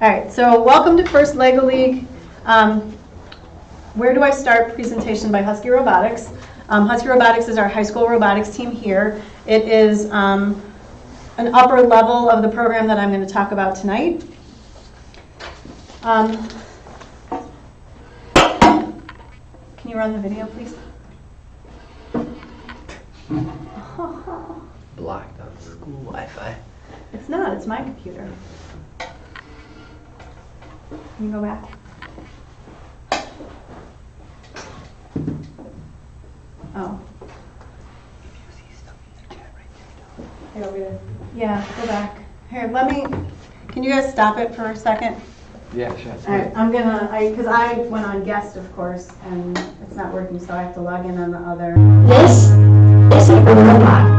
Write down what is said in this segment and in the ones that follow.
All right, so welcome to First Lego League. Where do I start? Presentation by Husky Robotics. Husky Robotics is our high school robotics team here. It is an upper level of the program that I'm going to talk about tonight. Can you run the video, please? Blocked on school Wi-Fi. It's not, it's my computer. Can you go back? Oh. Here, over there. Yeah, go back. Here, can you guys stop it for a second? Yeah, sure. All right, because I went on guest, of course, and it's not working, so I have to log in on the other. This isn't a robot.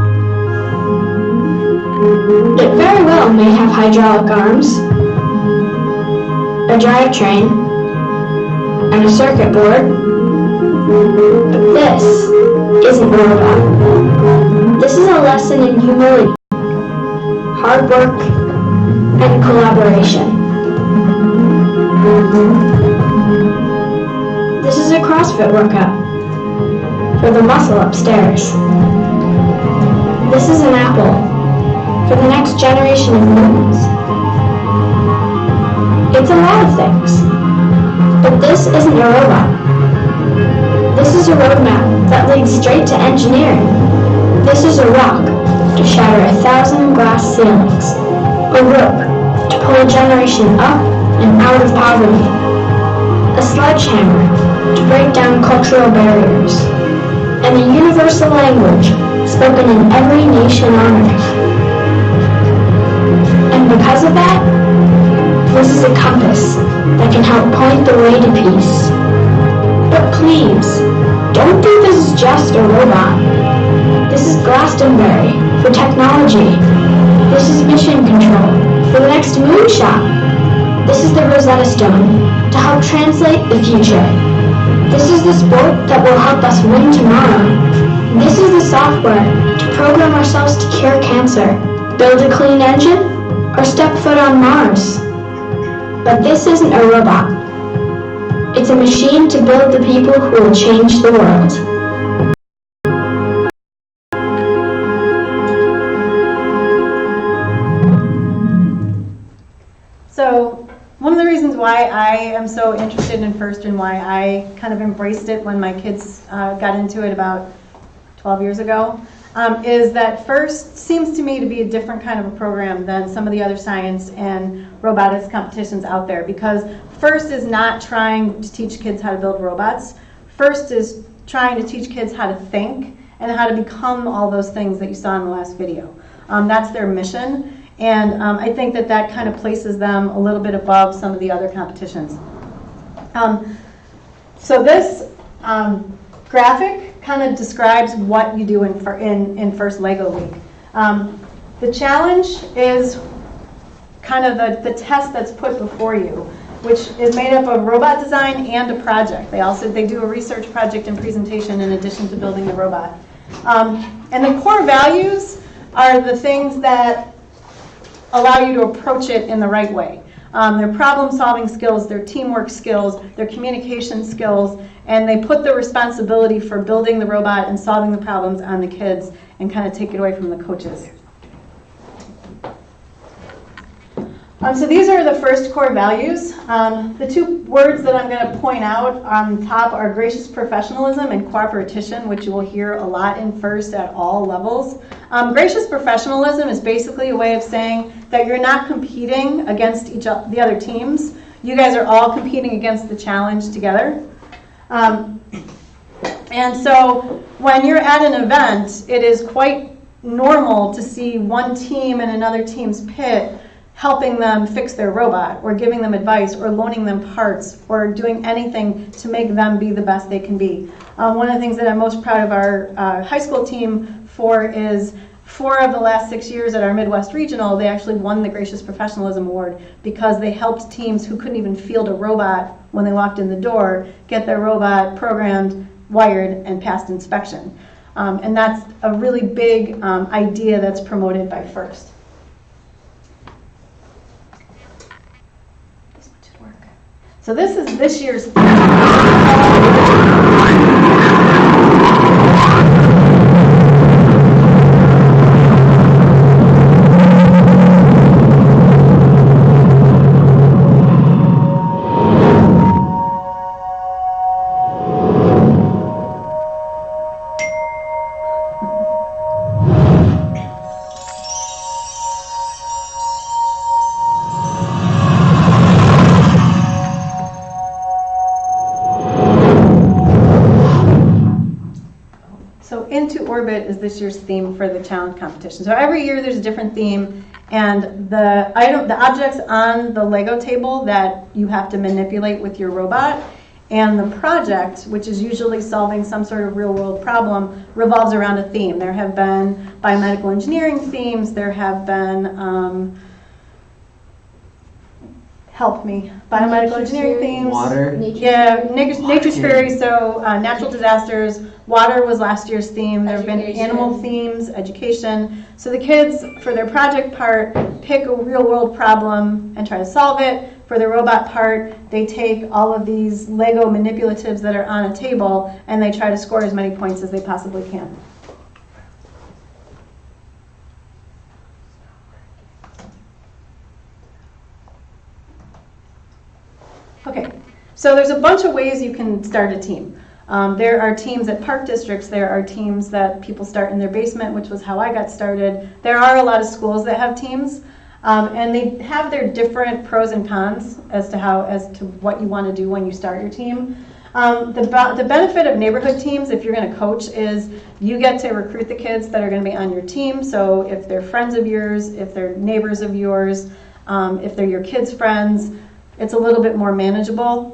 It very well may have hydraulic arms, a drivetrain, and a circuit board, but this isn't a robot. This is a lesson in humility, hard work, and collaboration. This is a CrossFit workout for the muscle upstairs. This is an apple for the next generation of humans. It's a lot of things, but this isn't a robot. This is a roadmap that leads straight to engineering. This is a rock to shatter 1,000 glass ceilings, a rope to pull a generation up and out of poverty, a sledgehammer to break down cultural barriers, and a universal language spoken in every nation on earth. And because of that, this is a compass that can help point the way to peace. But please, don't think this is just a robot. This is Glastonbury for technology. This is mission control for the next moonshot. This is the Rosetta Stone to help translate the future. This is the sport that will help us win tomorrow. This is the software to program ourselves to cure cancer, build a clean engine, or step foot on Mars. But this isn't a robot. It's a machine to build the people who will change the world. So one of the reasons why I am so interested in FIRST and why I kind of embraced it when my kids got into it about 12 years ago is that FIRST seems to me to be a different kind of a program than some of the other science and robotics competitions out there, because FIRST is not trying to teach kids how to build robots. FIRST is trying to teach kids how to think and how to become all those things that you saw in the last video. That's their mission, and I think that that kind of places them a little bit above some of the other competitions. So this graphic kind of describes what you do in First Lego League. The challenge is kind of the test that's put before you, which is made up of robot design and a project. They do a research project and presentation in addition to building the robot. And the core values are the things that allow you to approach it in the right way. Their problem-solving skills, their teamwork skills, their communication skills, and they put the responsibility for building the robot and solving the problems on the kids and kind of take it away from the coaches. So these are the first core values. The two words that I'm going to point out on top are gracious professionalism and cooperation, which you will hear a lot in FIRST at all levels. Gracious professionalism is basically a way of saying that you're not competing against the other teams. You guys are all competing against the challenge together. And so when you're at an event, it is quite normal to see one team in another team's pit helping them fix their robot, or giving them advice, or loaning them parts, or doing anything to make them be the best they can be. One of the things that I'm most proud of our high school team for is 4 of the last 6 years at our Midwest Regional, they actually won the Gracious Professionalism Award because they helped teams who couldn't even field a robot when they walked in the door get their robot programmed, wired, and passed inspection. And that's a really big idea that's promoted by FIRST. So this is this year's Into Orbit is this year's theme for the challenge competition. So every year there's a different theme, and the objects on the Lego table that you have to manipulate with your robot, and the project, which is usually solving some sort of real-world problem, revolves around a theme. There have been biomedical engineering themes. There have been help me. Biomedical engineering themes. Water. Nature's Fairy. So natural disasters. Water was last year's theme. There have been animal themes, education. So the kids, for their project part, pick a real-world problem and try to solve it. For the robot part, they take all of these Lego manipulatives that are on a table and they try to score as many points as they possibly can. Okay, so there's a bunch of ways you can start a team. There are teams at park districts. There are teams that people start in their basement, which was how I got started. There are a lot of schools that have teams, and they have their different pros and cons as to what you want to do when you start your team. The benefit of neighborhood teams, if you're going to coach, is you get to recruit the kids that are going to be on your team. So if they're friends of yours, if they're neighbors of yours, if they're your kids' friends, it's a little bit more manageable.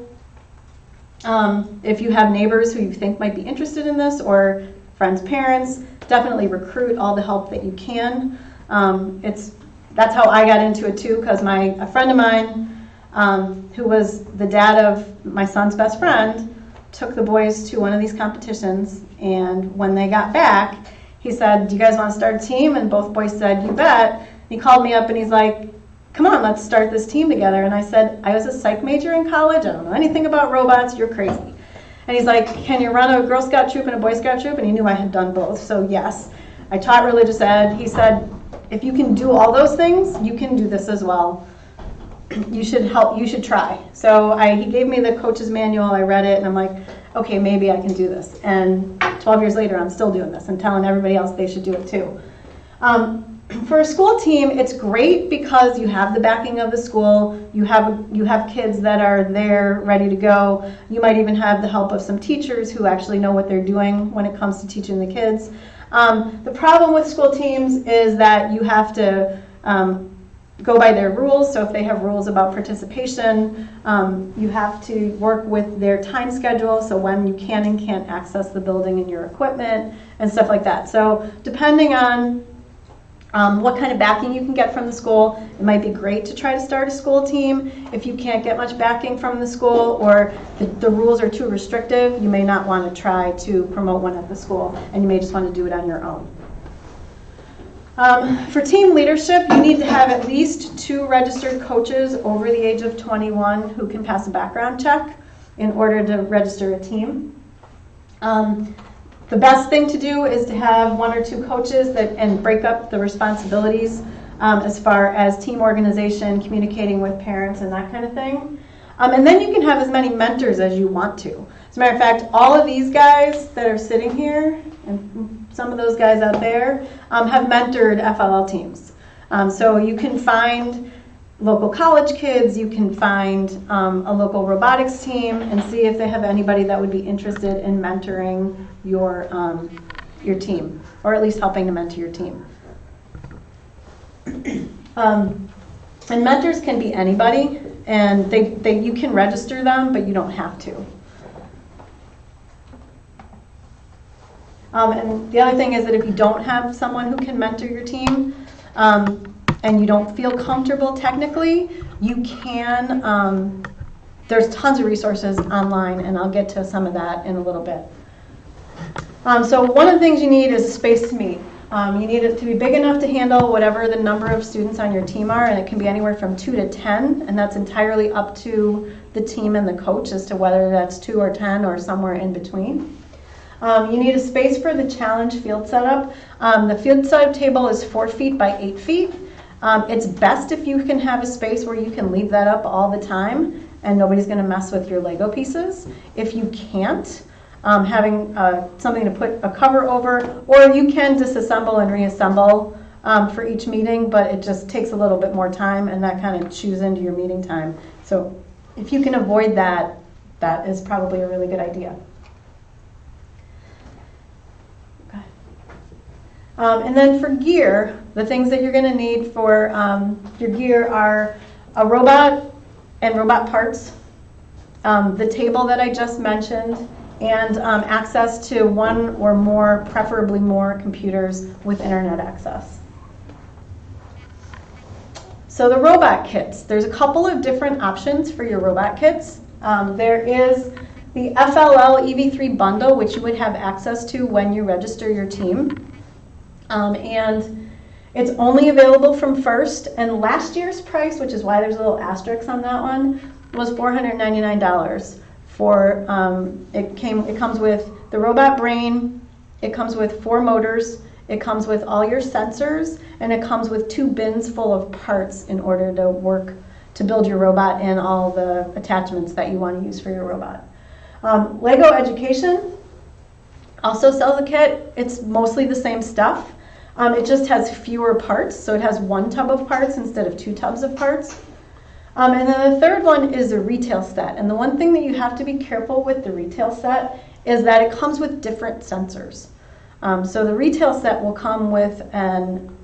If you have neighbors who you think might be interested in this, or friends' parents, definitely recruit all the help that you can. That's how I got into it too, because a friend of mine, who was the dad of my son's best friend, took the boys to one of these competitions, and when they got back, he said, "Do you guys want to start a team?" And both boys said, "You bet." And he called me up and he's like, "Come on, let's start this team together." And I said, "I was a psych major in college. I don't know anything about robots. You're crazy." And he's like, "Can you run a Girl Scout troop and a Boy Scout troop?" And he knew I had done both, so yes. I taught religious ed. He said, "If you can do all those things, you can do this as well. You should try." So he gave me the coach's manual. I read it, and I'm like, okay, maybe I can do this. And 12 years later, I'm still doing this and telling everybody else they should do it too. For a school team, it's great because you have the backing of the school. You have kids that are there ready to go. You might even have the help of some teachers who actually know what they're doing when it comes to teaching the kids. The problem with school teams is that you have to go by their rules. So if they have rules about participation, you have to work with their time schedule, so when you can and can't access the building and your equipment and stuff like that. So depending on what kind of backing you can get from the school, it might be great to try to start a school team. If you can't get much backing from the school, or the rules are too restrictive, you may not want to try to promote one at the school, and you may just want to do it on your own. For team leadership, you need to have at least 2 registered coaches over the age of 21 who can pass a background check in order to register a team. The best thing to do is to have 1 or 2 coaches and break up the responsibilities as far as team organization, communicating with parents, and that kind of thing. And then you can have as many mentors as you want to. As a matter of fact, all of these guys that are sitting here, and some of those guys out there, have mentored FLL teams. So you can find local college kids, you can find a local robotics team, and see if they have anybody that would be interested in mentoring your team, or at least helping to mentor your team. And mentors can be anybody, and you can register them, but you don't have to. And the other thing is that if you don't have someone who can mentor your team, and you don't feel comfortable technically, you can, there's tons of resources online, and I'll get to some of that in a little bit. So one of the things you need is a space to meet. You need it to be big enough to handle whatever the number of students on your team are, and it can be anywhere from 2 to 10, and that's entirely up to the team and the coach as to whether that's 2 or 10 or somewhere in between. You need a space for the challenge field setup. The field setup table is 4 feet by 8 feet. It's best if you can have a space where you can leave that up all the time and nobody's going to mess with your Lego pieces. If you can't, having something to put a cover over, or you can disassemble and reassemble for each meeting, but it just takes a little bit more time, and that kind of chews into your meeting time. So if you can avoid that, that is probably a really good idea. Okay. And then for gear, the things that you're going to need for your gear are a robot and robot parts, the table that I just mentioned, and access to 1 or more, preferably more, computers with internet access. So the robot kits, there's a couple of different options for your robot kits. There is the FLL EV3 bundle, which you would have access to when you register your team. And it's only available from First, and last year's price, which is why there's a little asterisk on that one, was $499. It comes with the robot brain, it comes with 4 motors, it comes with all your sensors, and it comes with 2 bins full of parts in order to build your robot and all the attachments that you want to use for your robot. Lego Education also sells a kit. It's mostly the same stuff. It just has fewer parts, so it has 1 tub of parts instead of 2 tubs of parts. And then the third one is a retail set. And the one thing that you have to be careful with the retail set is that it comes with different sensors. So the retail set will come with an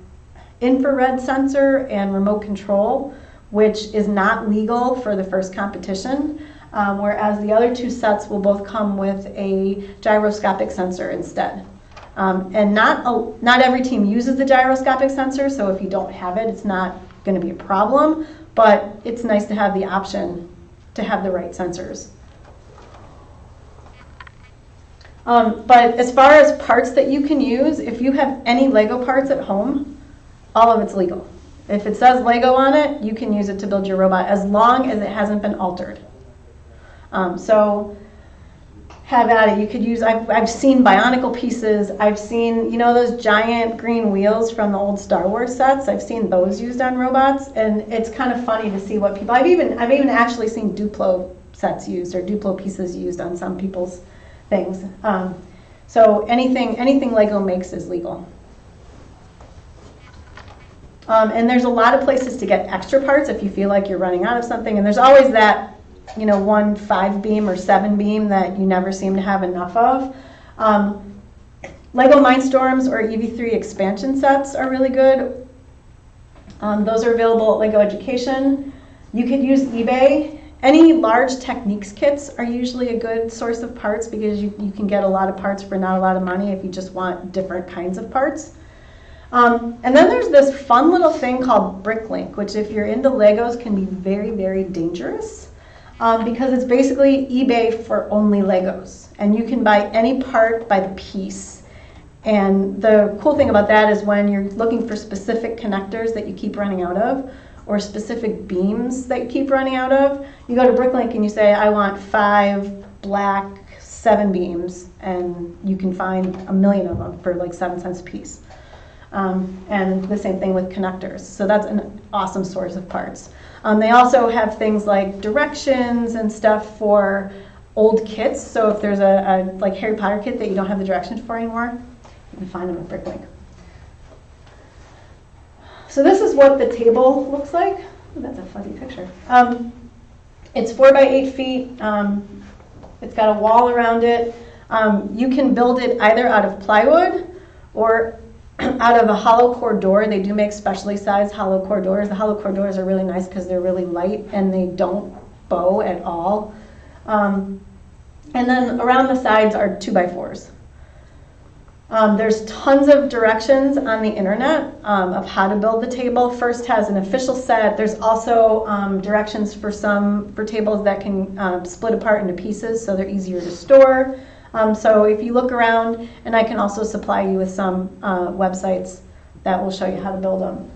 infrared sensor and remote control, which is not legal for the first competition, whereas the other 2 sets will both come with a gyroscopic sensor instead. And not every team uses the gyroscopic sensor, so if you don't have it, it's not going to be a problem. But it's nice to have the option to have the right sensors. But as far as parts that you can use, if you have any Lego parts at home, all of it's legal. If it says Lego on it, you can use it to build your robot as long as it hasn't been altered. So have at it. You could use, I've seen Bionicle pieces. I've seen, those giant green wheels from the old Star Wars sets. I've seen those used on robots, and it's kind of funny to see what people, I've even actually seen Duplo sets used or Duplo pieces used on some people's things. So anything Lego makes is legal. And there's a lot of places to get extra parts if you feel like you're running out of something, and there's always that one 5-beam or 7-beam that you never seem to have enough of. Lego Mindstorms or EV3 expansion sets are really good. Those are available at Lego Education. You could use eBay. Any large Techniques kits are usually a good source of parts because you can get a lot of parts for not a lot of money if you just want different kinds of parts. And then there's this fun little thing called Bricklink, which if you're into Legos can be very, very dangerous. Because it's basically eBay for only Legos. And you can buy any part by the piece. And the cool thing about that is when you're looking for specific connectors that you keep running out of, or specific beams that you keep running out of, you go to Bricklink and you say, I want 5 black 7 beams, and you can find 1,000,000 of them for like 7 cents a piece. And the same thing with connectors. So that's an awesome source of parts. They also have things like directions and stuff for old kits. So if there's a like Harry Potter kit that you don't have the directions for anymore, you can find them at Bricklink. So this is what the table looks like. Ooh, that's a fuzzy picture. It's 4 by 8 feet. It's got a wall around it. You can build it either out of plywood or out of a hollow core door. They do make specially sized hollow core doors. The hollow core doors are really nice because they're really light and they don't bow at all. And then around the sides are 2x4s. There's tons of directions on the internet of how to build the table. First has an official set. There's also directions for tables that can split apart into pieces so they're easier to store. So if you look around, and I can also supply you with some websites that will show you how to build them.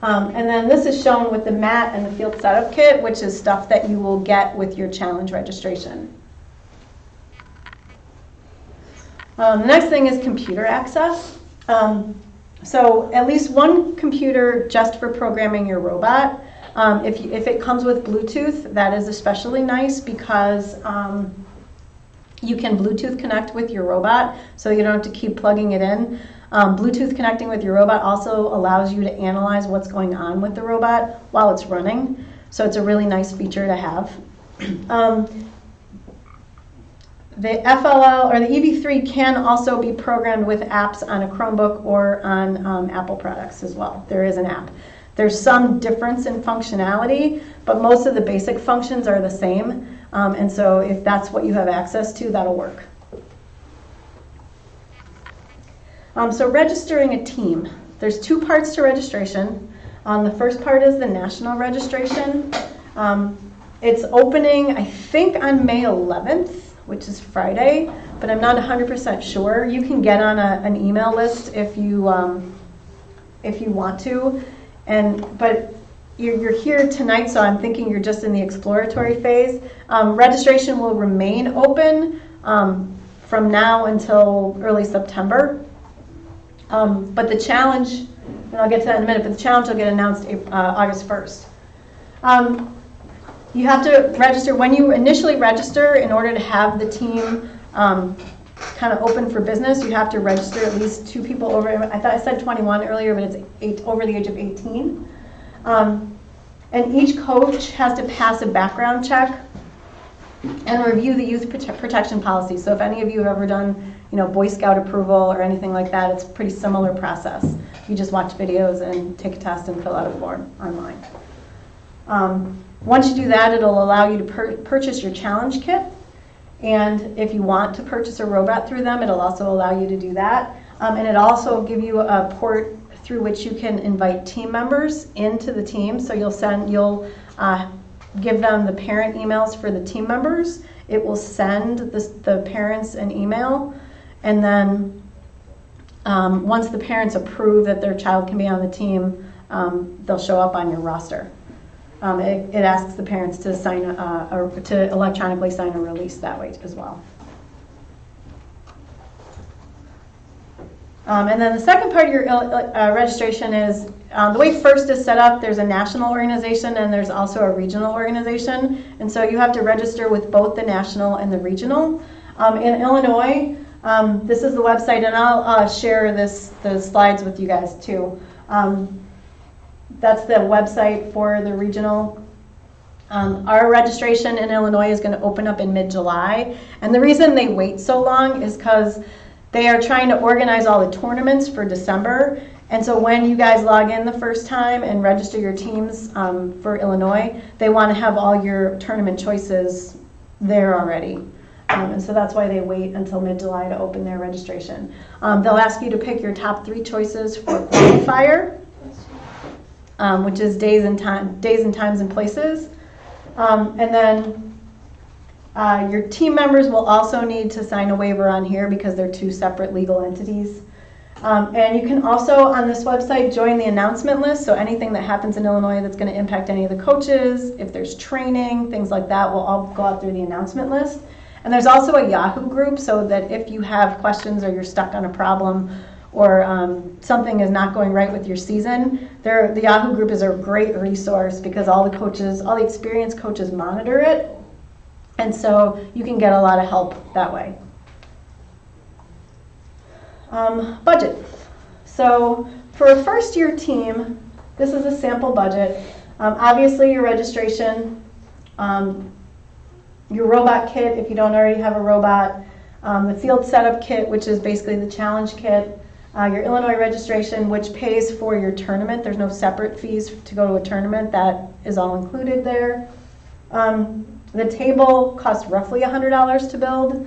And then this is shown with the mat and the field setup kit, which is stuff that you will get with your challenge registration. The next thing is computer access. So at least one computer just for programming your robot. If it comes with Bluetooth, that is especially nice because you can Bluetooth connect with your robot, so you don't have to keep plugging it in. Bluetooth connecting with your robot also allows you to analyze what's going on with the robot while it's running, so it's a really nice feature to have. The FLL or the EV3 can also be programmed with apps on a Chromebook or on Apple products as well. There is an app. There's some difference in functionality, but most of the basic functions are the same. And so if that's what you have access to, that'll work. So registering a team. There's two parts to registration. The first part is the national registration. It's opening, I think, on May 11th, which is Friday, but I'm not 100% sure. You can get on an email list if you want to. But you're here tonight, so I'm thinking you're just in the exploratory phase. Registration will remain open from now until early September. But the challenge, and I'll get to that in a minute, but the challenge will get announced August 1st. You have to register, when you initially register, in order to have the team kind of open for business, you have to register at least 2 people over, I thought I said 21 earlier, but it's over the age of 18. And each coach has to pass a background check and review the youth protection policy. So if any of you have ever done, Boy Scout approval or anything like that, it's a pretty similar process. You just watch videos and take a test and fill out a form online. Once you do that, it'll allow you to purchase your challenge kit. And if you want to purchase a robot through them, it'll also allow you to do that. And it also will give you a port through which you can invite team members into the team. So you'll give them the parent emails for the team members. It will send the parents an email. And then once the parents approve that their child can be on the team, they'll show up on your roster. It asks the parents to sign to electronically sign a release that way as well. And then the second part of your registration is the way FIRST is set up. There's a national organization and there's also a regional organization, and so you have to register with both the national and the regional. In Illinois, this is the website, and I'll share the slides with you guys too. That's the website for the regional. Our registration in Illinois is going to open up in mid-July. And the reason they wait so long is because they are trying to organize all the tournaments for December. And so when you guys log in the first time and register your teams for Illinois, they want to have all your tournament choices there already. And so that's why they wait until mid-July to open their registration. They'll ask you to pick your top 3 choices for qualifier. Which is days and times and places. And then your team members will also need to sign a waiver on here because they're 2 separate legal entities. And you can also, on this website, join the announcement list. So anything that happens in Illinois that's going to impact any of the coaches, if there's training, things like that, will all go out through the announcement list. And there's also a Yahoo group so that if you have questions or you're stuck on a problem, or something is not going right with your season, the Yahoo group is a great resource because all the experienced coaches monitor it, and so you can get a lot of help that way. Budget. So for a first-year team, this is a sample budget. Obviously, your registration, your robot kit if you don't already have a robot, the field setup kit, which is basically the challenge kit, your Illinois registration, which pays for your tournament. There's no separate fees to go to a tournament. That is all included there. The table costs roughly $100 to build.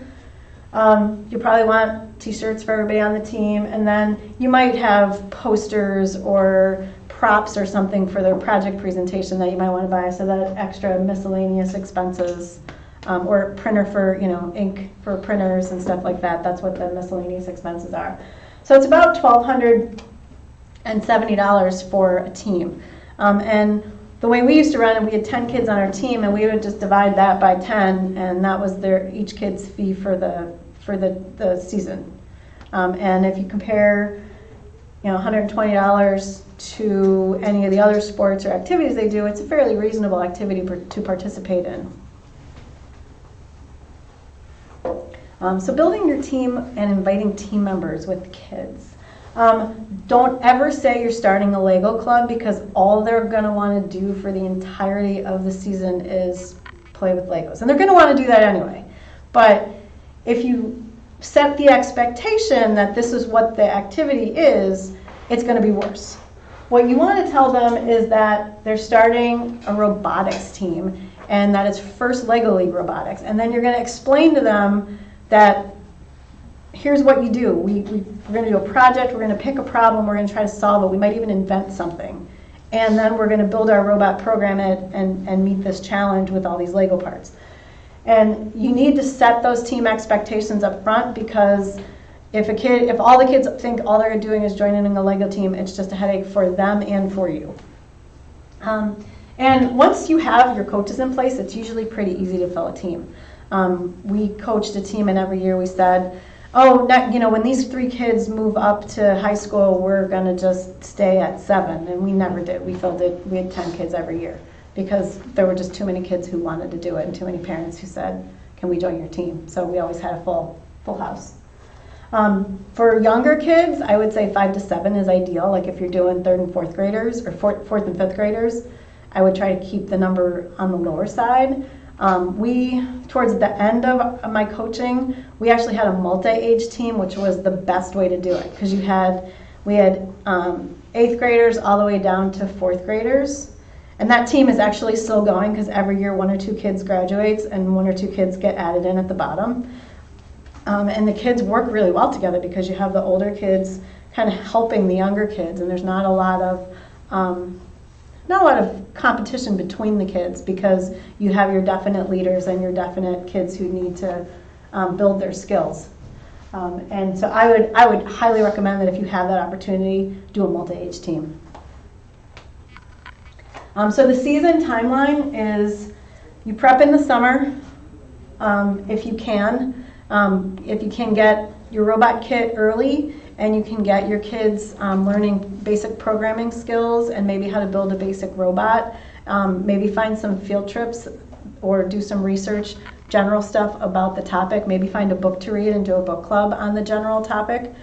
You probably want t-shirts for everybody on the team, and then you might have posters or props or something for their project presentation that you might want to buy, so that extra miscellaneous expenses or printer for, ink for printers and stuff like that. That's what the miscellaneous expenses are. So it's about $1,270 for a team. And the way we used to run it, we had 10 kids on our team, and we would just divide that by 10, and that was each kid's fee for the season. And if you compare, $120 to any of the other sports or activities they do, it's a fairly reasonable activity to participate in. So building your team and inviting team members with kids. Don't ever say you're starting a Lego club, because all they're going to want to do for the entirety of the season is play with Legos. And they're going to want to do that anyway. But if you set the expectation that this is what the activity is, it's going to be worse. What you want to tell them is that they're starting a robotics team, and that it's first Lego League robotics. And then you're going to explain to them that here's what you do. We're going to do a project, we're going to pick a problem, we're going to try to solve it, we might even invent something. And then we're going to build our robot, program it, and meet this challenge with all these Lego parts. And you need to set those team expectations up front, because if all the kids think all they're doing is joining in a Lego team, it's just a headache for them and for you. And once you have your coaches in place, it's usually pretty easy to fill a team. We coached a team, and every year we said, when these 3 kids move up to high school, we're going to just stay at 7. And we never did. We filled it. We had 10 kids every year, because there were just too many kids who wanted to do it, and too many parents who said, can we join your team? So we always had a full house. For younger kids, I would say 5 to 7 is ideal. Like if you're doing 3rd and 4th graders, or 4th and 5th graders, I would try to keep the number on the lower side. Towards the end of my coaching, we actually had a multi-age team, which was the best way to do it, because we had 8th graders all the way down to 4th graders. And that team is actually still going, because every year 1 or 2 kids graduates and 1 or 2 kids get added in at the bottom. And the kids work really well together, because you have the older kids kind of helping the younger kids, and there's not a lot of competition between the kids, because you have your definite leaders and your definite kids who need to build their skills. And so I would highly recommend that if you have that opportunity, do a multi-age team. So the season timeline is you prep in the summer if you can. If you can get your robot kit early, and you can get your kids learning basic programming skills and maybe how to build a basic robot, maybe find some field trips or do some research, general stuff about the topic, maybe find a book to read and do a book club on the general topic,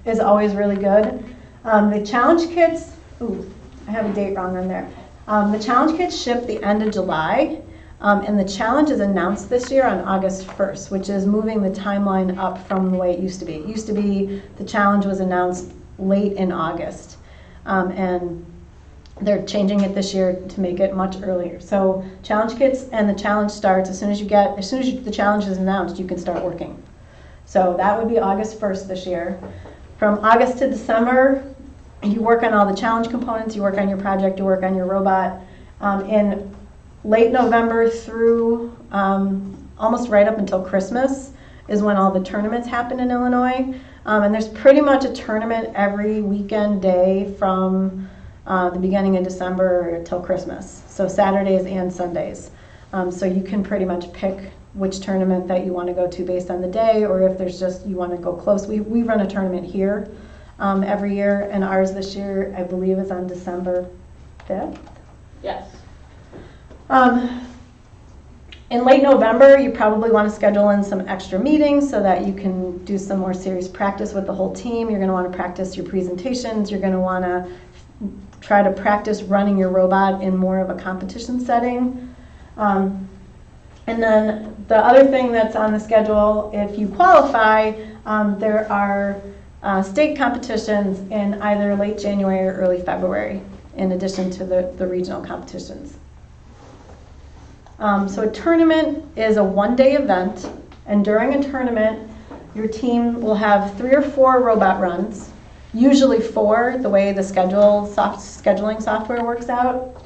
is always really good. The challenge kits, I have a date wrong on there. The challenge kits ship the end of July. And the challenge is announced this year on August 1st, which is moving the timeline up from the way it used to be. It used to be the challenge was announced late in August, and they're changing it this year to make it much earlier. So challenge kits and the challenge starts as soon as the challenge is announced, you can start working. So that would be August 1st this year. From August to December, you work on all the challenge components, you work on your project, you work on your robot. In late November through almost right up until Christmas is when all the tournaments happen in Illinois. And there's pretty much a tournament every weekend day from the beginning of December till Christmas. So Saturdays and Sundays. So you can pretty much pick which tournament that you want to go to based on the day, or if there's just you want to go close. We run a tournament here every year, and ours this year I believe is on December 5th. Yes. In late November, you probably want to schedule in some extra meetings so that you can do some more serious practice with the whole team. You're going to want to practice your presentations. You're going to want to try to practice running your robot in more of a competition setting. And then the other thing that's on the schedule, if you qualify, there are state competitions in either late January or early February, in addition to the regional competitions. So a tournament is a one-day event, and during a tournament, your team will have 3 or 4 robot runs, usually 4, the way the scheduling software works out.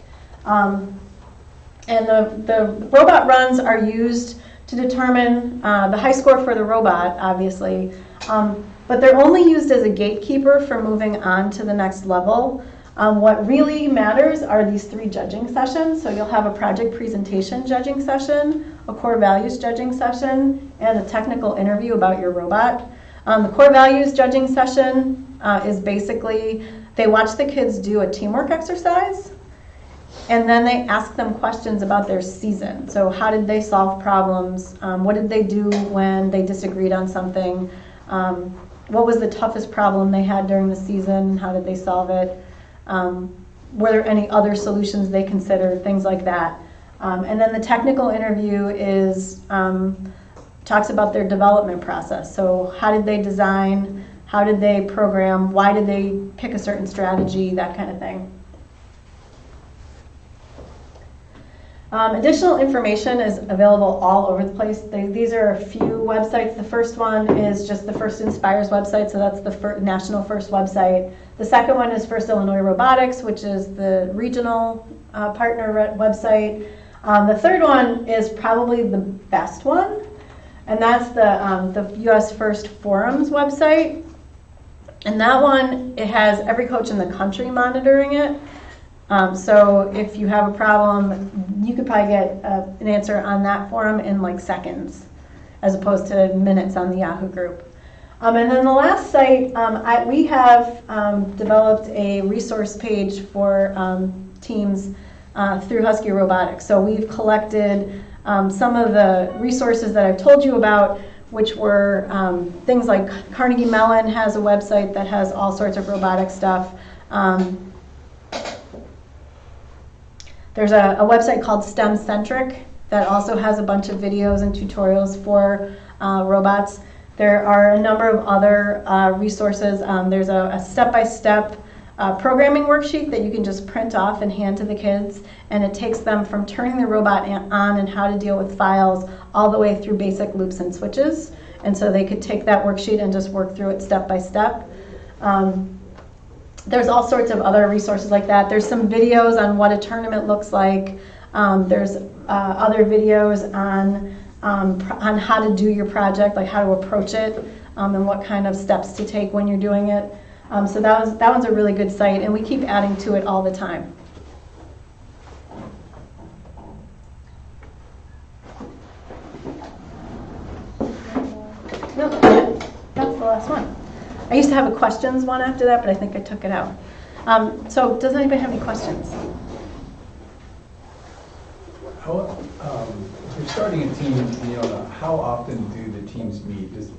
And the robot runs are used to determine the high score for the robot, obviously, but they're only used as a gatekeeper for moving on to the next level. What really matters are these 3 judging sessions. So you'll have a project presentation judging session, a core values judging session, and a technical interview about your robot. The core values judging session is basically, they watch the kids do a teamwork exercise, and then they ask them questions about their season. So how did they solve problems? What did they do when they disagreed on something? What was the toughest problem they had during the season? How did they solve it? Were there any other solutions they considered? Things like that. And then the technical interview is talks about their development process. So how did they design? How did they program? Why did they pick a certain strategy? That kind of thing. Additional information is available all over the place. These are a few websites. The first one is just the First Inspires website, so that's the national first website. The second one is First Illinois Robotics, which is the regional partner website. The third one is probably the best one, and that's the U.S. First Forums website. And that one, it has every coach in the country monitoring it. So if you have a problem, you could probably get an answer on that forum in like seconds, as opposed to minutes on the Yahoo group. And then the last site, we have developed a resource page for teams through Husky Robotics. So we've collected some of the resources that I've told you about, which were things like Carnegie Mellon has a website that has all sorts of robotic stuff. There's a website called STEM Centric that also has a bunch of videos and tutorials for robots. There are a number of other resources. There's a step-by-step programming worksheet that you can just print off and hand to the kids, and it takes them from turning the robot on and how to deal with files all the way through basic loops and switches. And so they could take that worksheet and just work through it step by step. There's all sorts of other resources like that. There's some videos on what a tournament looks like. There's other videos on how to do your project, like how to approach it, and what kind of steps to take when you're doing it. So that one's a really good site, and we keep adding to it all the time. No, that's the last one. I used to have a questions one after that, but I think I took it out. So does anybody have any questions? If you're starting a team, how often do the teams meet as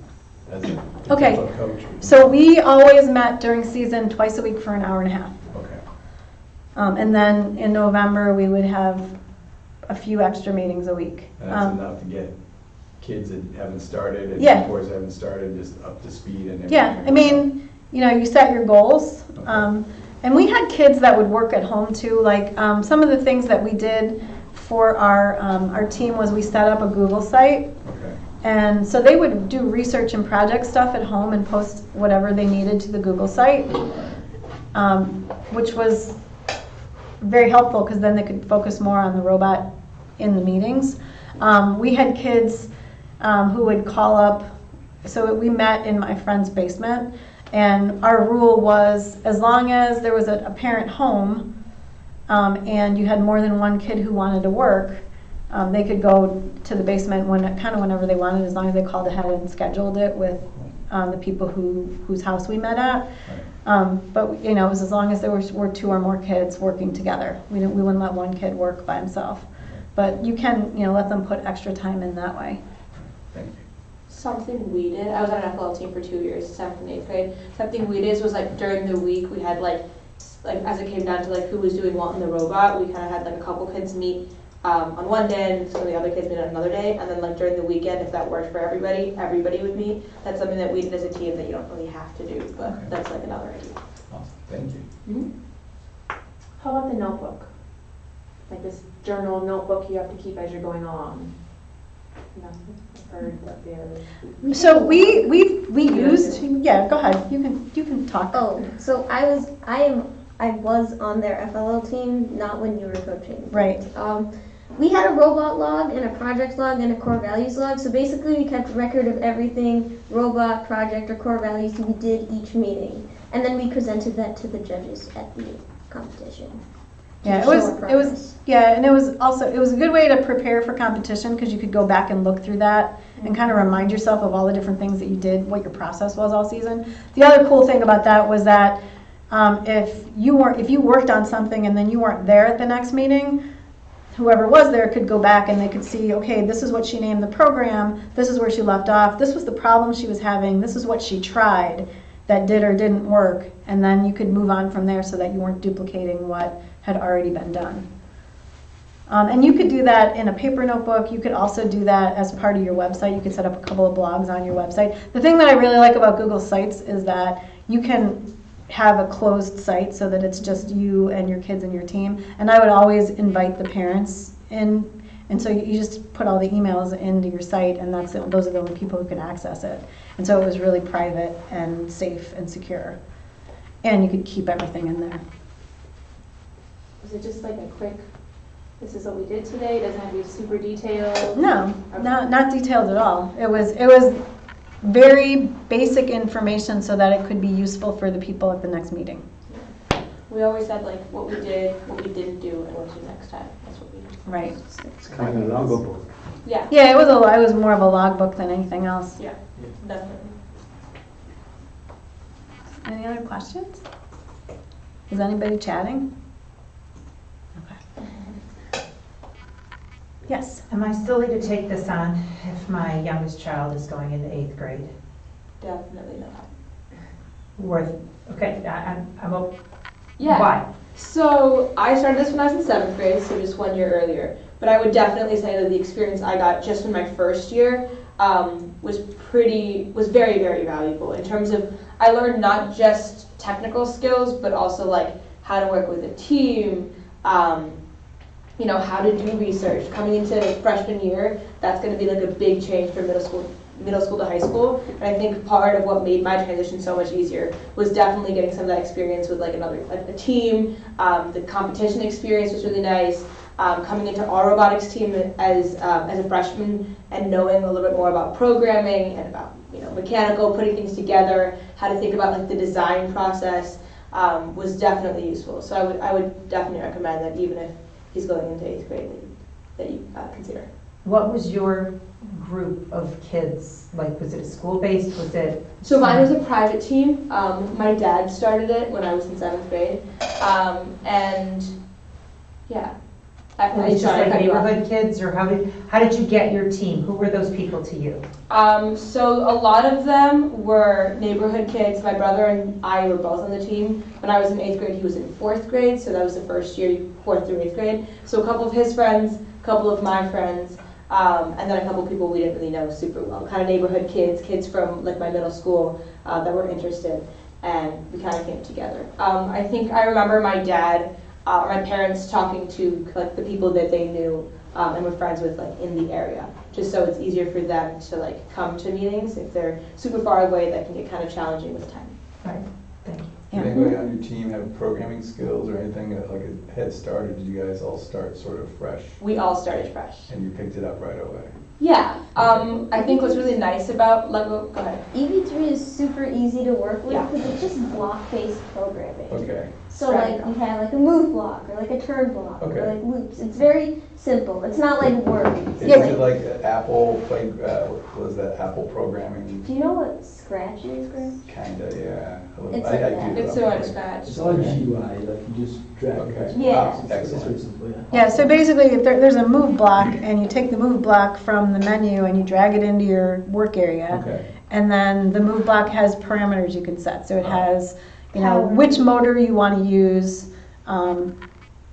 a Okay, coach? So we always met during season twice a week for an hour and a half. Okay. And then in November, we would have a few extra meetings a week. And that's enough to get kids that haven't started and Yeah. mentors that haven't started just up to speed and everything. Yeah, I mean, you set your goals. Okay. And we had kids that would work at home too. Like some of the things that we did for our team was we set up a Google site. Okay. And so they would do research and project stuff at home and post whatever they needed to the Google site, which was very helpful because then they could focus more on the robot in the meetings. We had kids who would call up. So we met in my friend's basement, and our rule was as long as there was a parent home and you had more than one kid who wanted to work, they could go to the basement whenever they wanted, as long as they called ahead and scheduled it with the people whose house we met at. Right. But it was as long as there were 2 or more kids working together. We wouldn't let one kid work by himself. But you can let them put extra time in that way. Thank you. Something we did, I was on an FLL team for 2 years, 7th and 8th grade. Something we did was like during the week we had like as it came down to like who was doing what in the robot, we kind of had like a couple kids meet on one day and some of the other kids meet on another day, and then like during the weekend, if that worked for everybody would meet. That's something that we did as a team that you don't really have to do, but Okay. that's like another idea. Awesome. Thank you. Mm-hmm. How about the notebook? Like this journal notebook you have to keep as you're going along? I've heard that they're... So we used, yeah, go ahead. You can talk. Oh, so I was on their FLL team, not when you were coaching. Right. we had a robot log and a project log and a core values log. So basically we kept record of everything robot, project, or core values we did each meeting. And then we presented that to the judges at the competition. Yeah, to it show our was progress. yeah, and it was a good way to prepare for competition because you could go back and look through that and kind of remind yourself of all the different things that you did, what your process was all season. The other cool thing about that was that if you worked on something and then you weren't there at the next meeting, whoever was there could go back and they could see, okay, this is what she named the program, this is where she left off, this was the problem she was having, this is what she tried that did or didn't work, and then you could move on from there so that you weren't duplicating what had already been done. And you could do that in a paper notebook. You could also do that as part of your website. You could set up a couple of blogs on your website. The thing that I really like about Google Sites is that you can have a closed site so that it's just you and your kids and your team. And I would always invite the parents in, and so you just put all the emails into your site, and those are the only people who can access it. And so it was really private and safe and secure. And you could keep everything in there. Was it just like a quick, this is what we did today, it doesn't have to be super detailed? No, Okay. not detailed at all. It was very basic information so that it could be useful for the people at the next meeting. We always said like what we did, what we didn't do, and what to do next time. That's what we did. Right. It's kind of a logo book. Yeah, Yeah, it was more of a logbook than anything else. yeah, definitely. Any other questions? Is anybody chatting? Okay. Yes. Am I silly to take this on if my youngest child is going into 8th grade? Definitely not. Okay, I'm Yeah. why? So I started this when I was in 7th grade, so just 1 year earlier. But I would definitely say that the experience I got just in my first year was very, very valuable in terms of I learned not just technical skills, but also like how to work with a team, how to do research. Coming into freshman year, that's going to be like a big change from middle school to high school. And I think part of what made my transition so much easier was definitely getting some of that experience with like a team. The competition experience was really nice. Coming into our robotics team as a freshman and knowing a little bit more about programming and about mechanical, putting things together, how to think about like the design process was definitely useful. So I would definitely recommend that even if he's going into 8th grade that you consider. What was your group of kids? Like, was it school-based? Was it? So mine was a private team. My dad started it when I was in 7th grade. And yeah. It was just like neighborhood kids, or how did you get your team? Who were those people to you? So a lot of them were neighborhood kids. My brother and I were both on the team. When I was in 8th grade, he was in 4th grade, so that was the first year, 4th through 8th grade. So a couple of his friends, a couple of my friends, and then a couple of people we didn't really know super well. Kind of neighborhood kids from like my middle school that were interested, and we kind of came together. I think I remember my dad. My parents talking to like the people that they knew and were friends with like in the area, just so it's easier for them to like come to meetings. If they're super far away, that can get kind of challenging with time. Right. Thank you. Yeah. Did anybody on your team have programming skills or anything like a head start, or did you guys all start sort of fresh We all started fresh. and you picked it up right away? Yeah. I think what's really nice about Lego. Go ahead. EV3 is super easy to work with Yeah. because it's just block-based programming. Okay. So like you have like a move block or like a turn block Okay. or like loops. It's very simple. It's not like Word. Is it like Apple play? What was that Apple programming? Do you know what Scratch is, Greg? Kinda, yeah. A little- It's I like do. that. It's similar to Scratch. It's all GUI, like you just drag Okay. it. Yeah. Wow, It's very excellent. simple, yeah. Yeah, so basically if there's a move block and you take the move block from the menu and you drag it into your work area, Okay. and then the move block has parameters you can set. So it has, Power. which motor you want to use,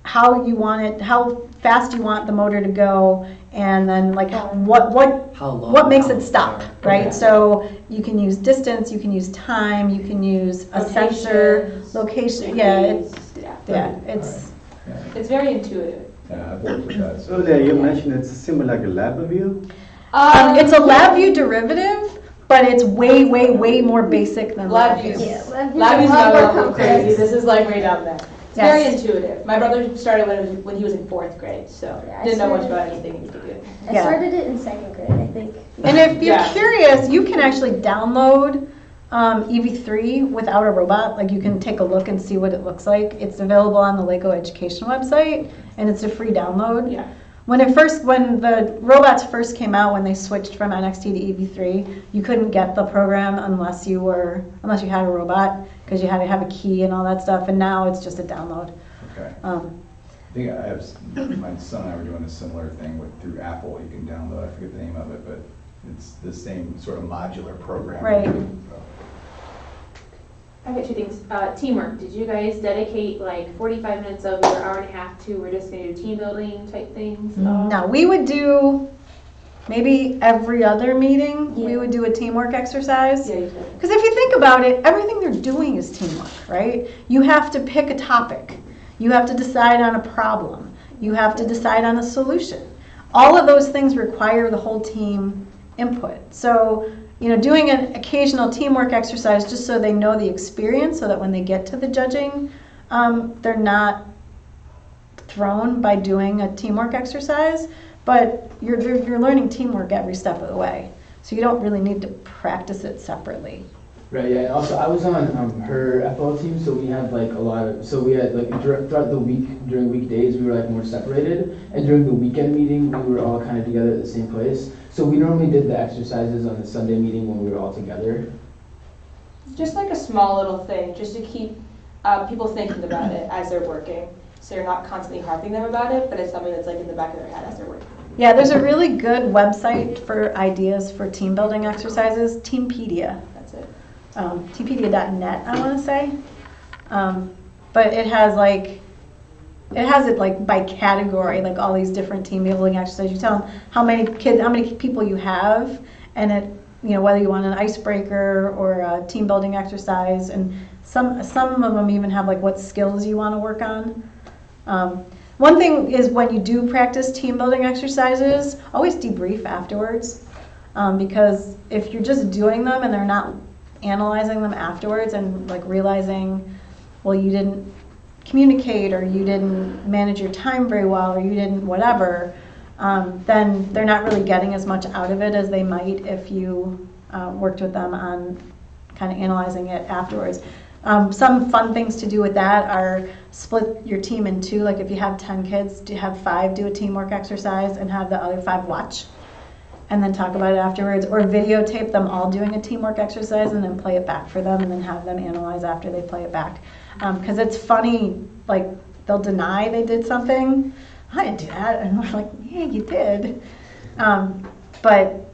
how you want it, how fast you want the motor to go, and then like How long? what makes how it stop, far? right? Okay. So you can use distance, you can use time, you can use a sensor, Locations, location. Yeah, degrees, yeah, it's Yeah, It's very intuitive. yeah, I've worked with that. So there, you mentioned it's similar like a lab view. it's a LabVIEW derivative, but it's way, way, way more basic than LabVIEW. LabVIEW. Yeah, LabVIEW's a lot not more level complex. crazy. This is like way down there. It's very intuitive. My brother started when he was in 4th grade, so Yeah, I didn't know much started- about anything he could do. I Yeah. started it in 2nd grade, I think. And if you're Yeah. curious, you can actually download EV3 without a robot. Like you can take a look and see what it looks like. It's available on the Lego Education website, and it's a free download. Yeah. When the robots first came out, when they switched from NXT to EV3, you couldn't get the program unless you had a robot, because you had to have a key and all that stuff. And now it's just a download. Okay. I think my son and I were doing a similar thing through Apple. You can download, I forget the name of it, but it's the same sort of modular program. Right. I got 2 things. Teamwork. Did you guys dedicate like 45 minutes of your hour and a half to we're just going to do team building type things? No, we would do maybe every other meeting. We Yeah. would do a teamwork exercise. Yeah, you did. Because if you think about it, everything they're doing is teamwork, right? You have to pick a topic. You have to decide on a problem. You have to decide on a solution. All of those things require the whole team input. So, doing an occasional teamwork exercise just so they know the experience, so that when they get to the judging, they're not thrown by doing a teamwork exercise. But you're learning teamwork every step of the way. So you don't really need to practice it separately. Right, yeah, and also I was on her FL team, so we had like we had like throughout the week, during weekdays, we were like more separated, and during the weekend meeting, we were all kind of together at the same place. So we normally did the exercises on the Sunday meeting when we were all together. Just like a small little thing, just to keep people thinking about it as they're working. So you're not constantly harping them about it, but it's something that's like in the back of their head as they're working. Yeah, there's a really good website for ideas for team building exercises, Teampedia. That's it. Teampedia.net, I want to say. But it has it like by category, like all these different team building exercises. You tell them how many people you have, and it, whether you want an icebreaker or a team building exercise, and some of them even have like what skills you want to work on. One thing is, when you do practice team building exercises, always debrief afterwards, because if you're just doing them and they're not analyzing them afterwards and like realizing, well, you didn't communicate, or you didn't manage your time very well, or you didn't whatever, then they're not really getting as much out of it as they might if you worked with them on kind of analyzing it afterwards. Some fun things to do with that are split your team in 2. Like if you have 10 kids, have 5 do a teamwork exercise and have the other 5 watch, and then talk about it afterwards, or videotape them all doing a teamwork exercise and then play it back for them, and then have them analyze after they play it back. Because it's funny, like they'll deny they did something. I didn't do that, and we're like, yeah, you did. But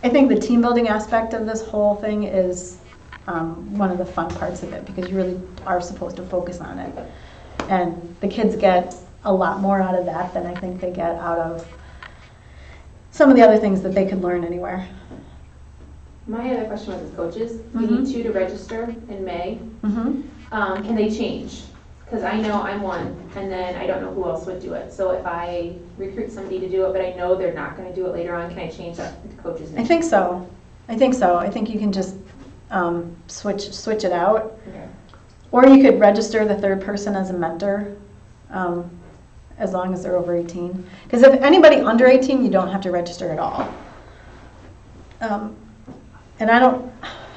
I think the team building aspect of this whole thing is one of the fun parts of it, because you really are supposed to focus on it. And the kids get a lot more out of that than I think they get out of some of the other things that they could learn anywhere. My other question was as coaches, you need 2 to register in May. Mm-hmm. Can they change? Because I know I'm one, and then I don't know who else would do it. So if I recruit somebody to do it, but I know they're not going to do it later on, can I change that to coaches' name? I think so. I think you can just switch it out. Okay. Or you could register the 3rd person as a mentor, as long as they're over 18. Because if anybody under 18, you don't have to register at all. And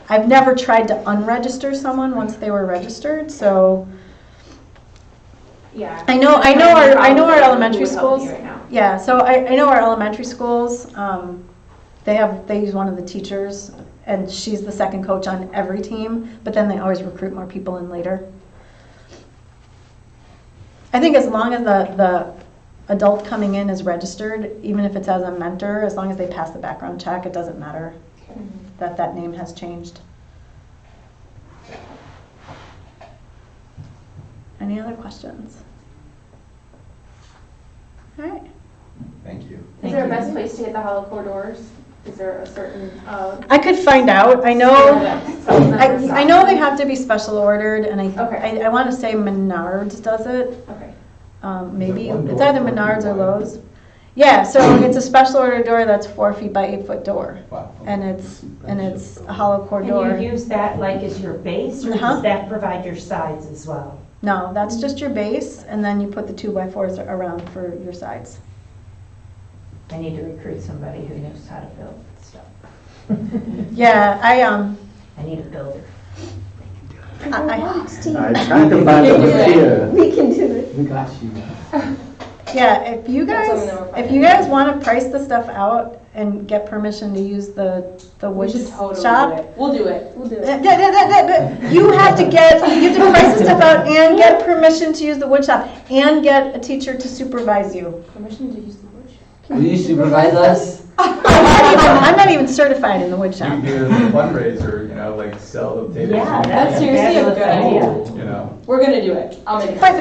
I've never tried to unregister someone once they were registered, so. Yeah. I know our elementary Who would help me schools. right now? Yeah, so I know our elementary schools, they use one of the teachers, and she's the second coach on every team, but then they always recruit more people in later. I think as long as the adult coming in is registered, even if it's as a mentor, as long as they pass the background check, it doesn't matter that name has changed. Any other questions? All right. Thank you. Is there a best place to get the hollow core doors? Is there a certain? I could find out. I know they have to be special ordered, and I want to say Menards does it. Okay. Maybe it's either Menards or Lowe's. Yeah, so it's a special order door that's 4 feet by 8 foot door, Wow. and it's a hollow core door. And you use that like as your base, or does that provide your sides as well? No, that's just your base, and then you put the 2x4s around for your sides. I need to recruit somebody who knows how to build stuff. Yeah, I need a builder. I I tried to find the material. We can do it. We got you. yeah, if you That's guys, something that we're if you guys want to price the stuff out and get permission to use the We wood should totally shop, do it. We'll do it. We'll do it. but you have to price the stuff out and get permission to use the wood shop and get a teacher to supervise you. Permission to use the wood shop. Will you supervise us? I'm not even certified in the wood You shop. can do a fundraiser, you know, like sell the tables. Yeah, and- That's seriously a good idea. You know, We're gonna do it. I'll make it. But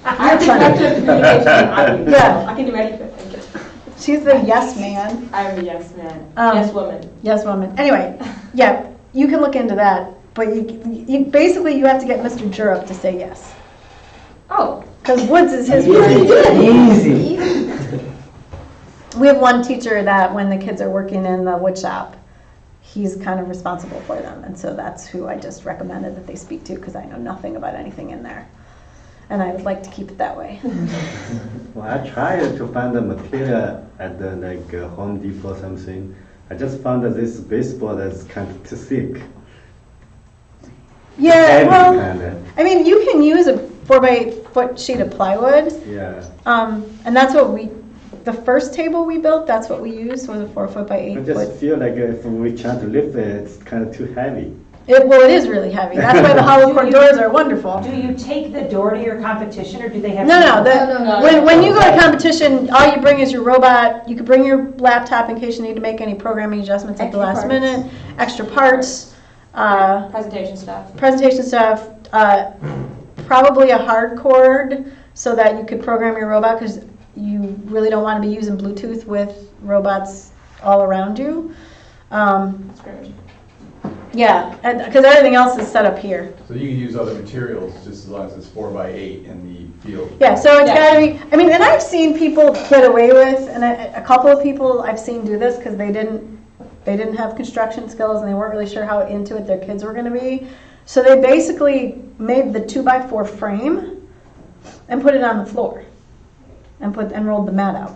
I'm the director of communication. Yeah. I can do anything. Thank you. she's the yes man. I'm a yes man. Um, Yes woman. Yes, woman. Anyway, yeah, you can look into that, but you basically you have to get Mr. Jurup to say yes, Oh, because Woods is his. Easy. We have one teacher that when the kids are working in the wood shop, he's kind of responsible for them, and so that's who I just recommended that they speak to because I know nothing about anything in there, and I would like to keep it that way. Well, I tried to find the material at the Home Depot or something. I just found that this baseball that's kind of too thick. Yeah, Heavy well, kinda. I mean, you can use a 4x8 sheet of plywood. Yeah. And that's what the first table we built, that's what we used, was a 4x8 I just foot. feel like if we try to lift it, it's kind of too heavy. Well, it is really heavy. That's why the hollow core doors are wonderful. Do you take the door to your competition, or do they have? No, No, no. when you go to competition, all you bring is your robot. You could bring your laptop in case you need to make any programming adjustments at the last Extra parts. minute, extra parts, presentation stuff. presentation stuff, probably a hard cord so that you could program your robot because you really don't want to be using Bluetooth with robots all around you. Scrimmage. Yeah, because everything else is set up here. so you can use other materials just as long as it's 4x8 in the field. Yeah, so it's Yeah. got to be, I mean, and I've seen people get away with, and a couple of people I've seen do this because they didn't have construction skills and they weren't really sure how into it their kids were going to be. So they basically made the 2x4 frame and put it on the floor and rolled the mat out.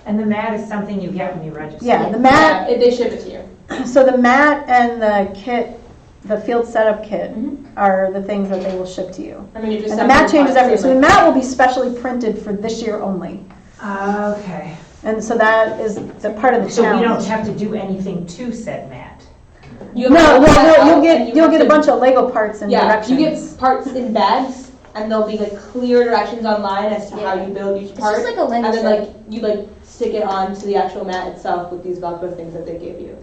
And the mat is something you get when you register. Yeah, the mat, Yeah, they ship it to you. so the mat and the kit, the field setup kit Mhm. are the things that they will ship to you. I mean, you just And the send mat them changes parts every, so the and, mat will be specially printed for this year only. Okay. And so that is the part of the So we don't challenge. have to do anything to said mat. You No, have to well, cut no, out you'll and get, you have a to- bunch of Lego parts and Yeah, directions. you get parts in bags, and there'll be like clear directions online as to how Yeah. you build each It's part. just like a Lego And then set. like you like stick it onto the actual mat itself with these Velcro things that they give you.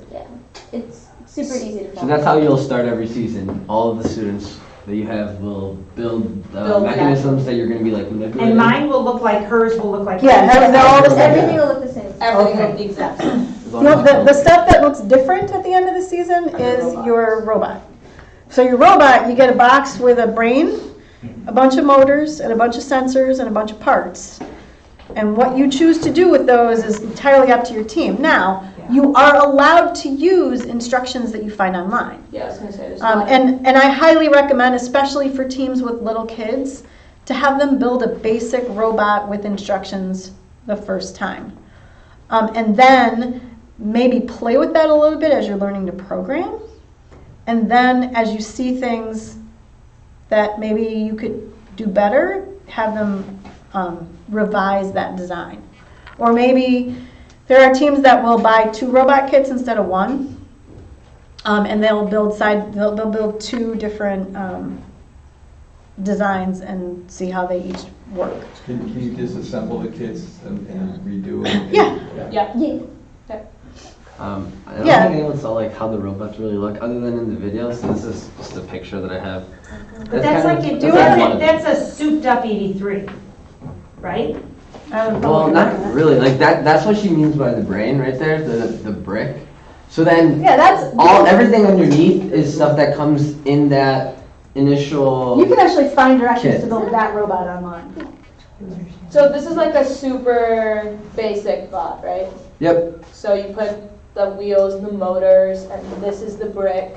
It's super easy to So follow. that's how you'll start every season. All of the students that you have will build Build mechanisms that you're going to be like manipulating. And mine will look like hers will look like. Yeah, yours. they're all the same. Everything will look the same. Everything Okay. will be the exact same. As long You know, as you the stuff that looks different at the end of the season is robots. your robot. So your robot, you get a box with a brain, a bunch of motors, and a bunch of sensors, and a bunch of parts. And what you choose to do with those is entirely up to your team. Now, you are allowed to use instructions that you find online. Yeah, I was gonna say there's a lot of- And I highly recommend, especially for teams with little kids, to have them build a basic robot with instructions the first time. And then maybe play with that a little bit as you're learning to program. And then as you see things that maybe you could do better, have them revise that design. Or maybe there are teams that will buy 2 robot kits instead of 1. And they'll build 2 different designs and see how they each work. Can you disassemble the kits and redo it? Yeah. Yeah. Yeah. I don't Yeah. think anyone saw like how the robots really look, other than in the video. So this is just a picture that I have. But that's kind like, of- you- that's like one of them. that's a souped up 83, right? Well, not really. Like that's what she means by the brain right there, the brick. So then Yeah, that's everything underneath is stuff that comes in that initial. You can actually find directions Kit. to build that robot online. So this is like a super basic bot, right? Yep. So you put the wheels, the motors, and this is the brick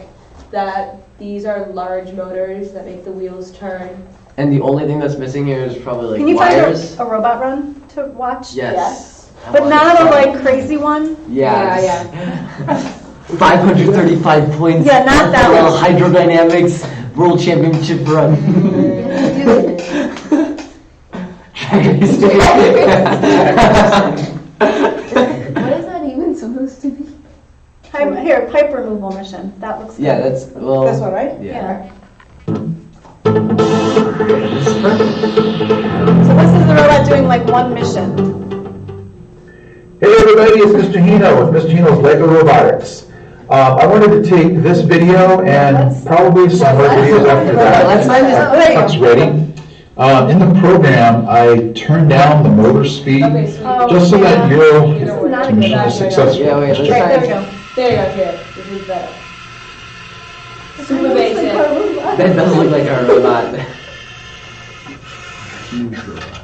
that these are large motors that make the wheels turn. And the only thing that's missing here is probably Can like you find wires. a robot run to watch? Yes. But not a like crazy one? Yeah. 535 points. Yeah, not that FLL one. Hydrodynamics World Championship run. Drag racing. What is that even supposed to be? Here, pipe removal mission. That looks good. Yeah, that's, well. This one, right? Yeah. So this is the robot doing like one mission. Hey everybody, it's Mr. Hino with Mr. Hino's Lego Robotics. I wanted to take this video and probably some other videos after that. Let's find this. Truck's ready. In the program, I turned down the motor speed just so that your mission is successful. Yeah, wait, let's Right, try there we go. There you go, here. This is better. Super basic. That does look like a robot.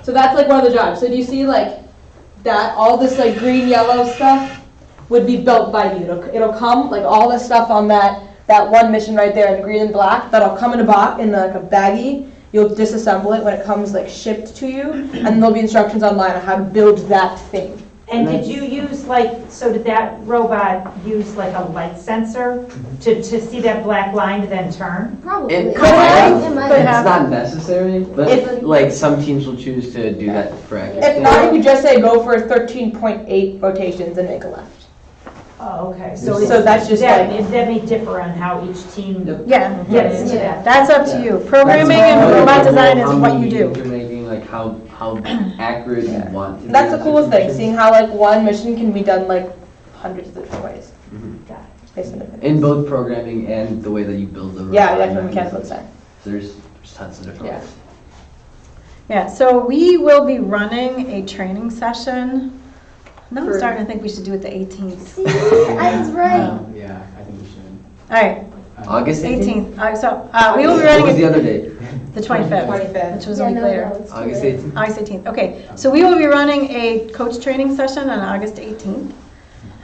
So that's like one of the jobs. So do you see like that, all this like green, yellow stuff would be built by you. It'll come, like all this stuff on that one mission right there in green and black, that'll come in a box, in like a baggie. You'll disassemble it when it comes like shipped to you, and there'll be instructions online on how to build that thing. And did you use did that robot use like a light sensor to see that black line to then turn? Probably. It could have. have, It might it's have. not necessary, but If- like some teams will choose to do that for accuracy. If not, you could just say go for 13.8 rotations and make a left. Oh, okay. So that's just that like- may differ on how each team Yeah. gets into that. That's up to you. Programming and robot design is what you do. You're making like how accurate you want to be. That's the coolest thing, seeing how like one mission can be done like hundreds of different ways. Based on different- In both programming and the way that you build the robot. Yeah, that's what mechanical design. So there's tons of different Yeah. ways. Yeah, so we will be running a training session. Now I'm For- starting to think we should do it the 18th. See, I was right. Yeah, I think we should. All right, August 18th? 18th. We will be What was running the it other date? the 25th, 25th. which was a week later. it's too August late. 18th? August 18th, okay. So we will be running a coach training session on August 18th.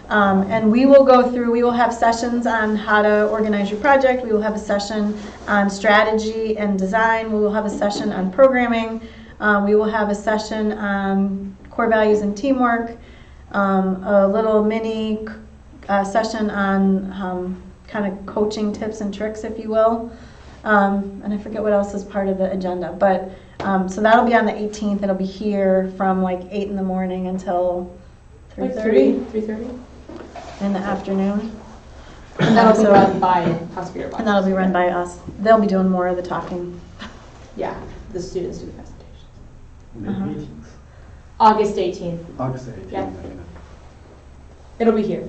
And we will have sessions on how to organize your project. We will have a session on strategy and design. We will have a session on programming. We will have a session on core values and teamwork. A little mini session on kind of coaching tips and tricks, if you will. And I forget what else is part of the agenda. But so that'll be on the 18th. It'll be here from like 8 in the morning until 3:30 3:30. in the afternoon. And that'll be So- run by Hospital. And that'll be run by us. They'll be doing more of the talking. Yeah, the students do the presentations. Uh-huh. Meetings. August 18th. August 18th. Yeah. It'll be here.